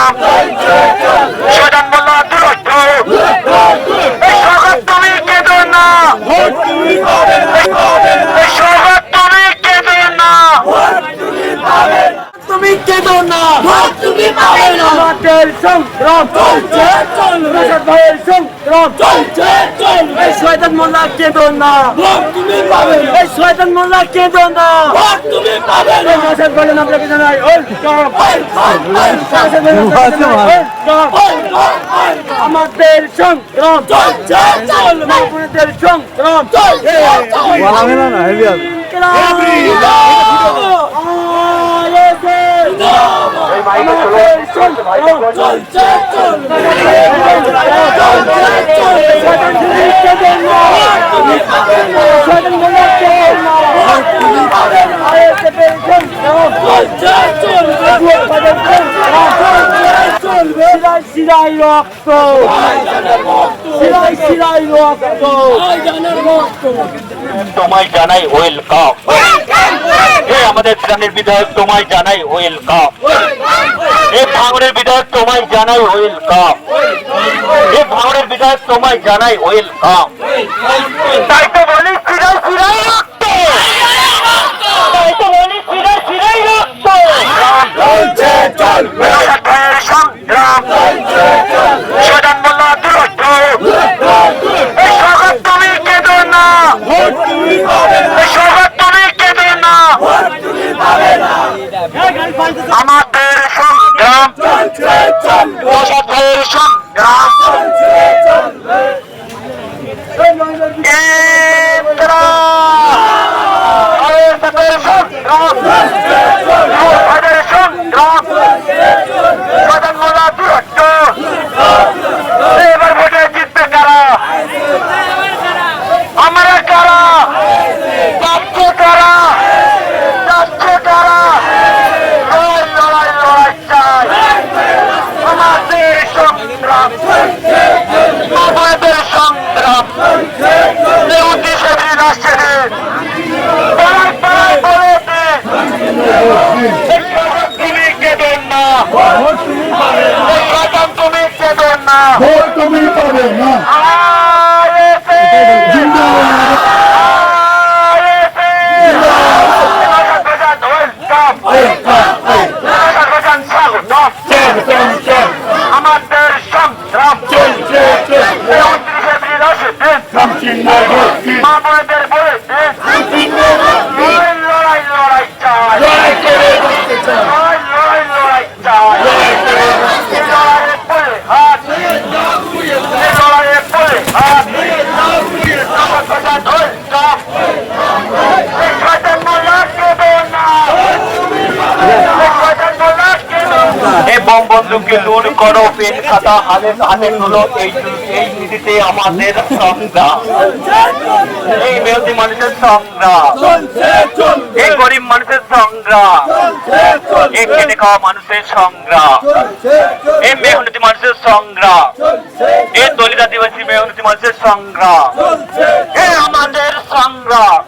সংগ্রাম শয়তান মোল্লা দুরন্ত এই সরকার তুমি কেঁদো না এই সরকার তুমি কেঁদো না তুমি কেঁদো না তুমি পাবে না আমাদের সংগ্রাম চলছে চলবে ভাইয়ের সংগ্রাম চলছে চলবে এই শয়তান মোল্লা কেঁদো না তুমি পাবে না এই শয়তান মোল্লা কেঁদো না তুমি পাবে না মাসের বলেন আপনাকে জানাই আমাদের সংগ্রাম চলছে চলবে আমাদের সংগ্রাম চলছে শিরাই রক্ত শিরাই শিরাই রক্ত তোমায় জানাই ওয়েলকাম আমাদের গ্রামের বিধায়ক তোমায় জানাই ওয়েলকাম এই ভাঙড়ের বিধায়ক তোমায় জানাই ওয়েলকাম এই ভাঙড়ের বিধায়ক তোমায় জানাই ওয়েলকাম তাই তো বলি শিরাই শিরাই রক্ত তাই তো বলি শিরাই শিরাই রক্ত চলছে চলবে সংগ্রাম শয়তান মোল্লা দুরন্ত এই সরকার তুমি কেঁদো না এই সরকার তুমি কেঁদো না আমাদের সংগ্রাম ভাইয়ের সংগ্রাম এবার ভোটে জিতবে কারা আমরা কারা যাচ্ছে কারা যাচ্ছে কারা লড়াই লড়াই লড়াই চাই আমাদের সংগ্রাম আমাদের সংগ্রাম উদ্দেশ্যে আসছে তুমি কেঁদেন না তুমি কেঁদেন না তুমি পাবে না আমাদের সংগ্রাম চলছে মামুদের বলেছে লড়াই লড়াই চাই লড়াই লড়াই চাই লড়াইয়ের বলে হাত লড়াইয়ের বলে হাত বন্ধুকে দূর করো পেন খাতা হাতে তুলো এই নীতিতে আমাদের সংগ্রাম এই মেহনতি মানুষের সংগ্রাম এই গরিব মানুষের সংগ্রাম এই খেটে খাওয়া মানুষের সংগ্রাম এই মেহনতি মানুষের সংগ্রাম এই দলিত আদিবাসী মেহনতি মানুষের সংগ্রাম এই আমাদের সংগ্রাম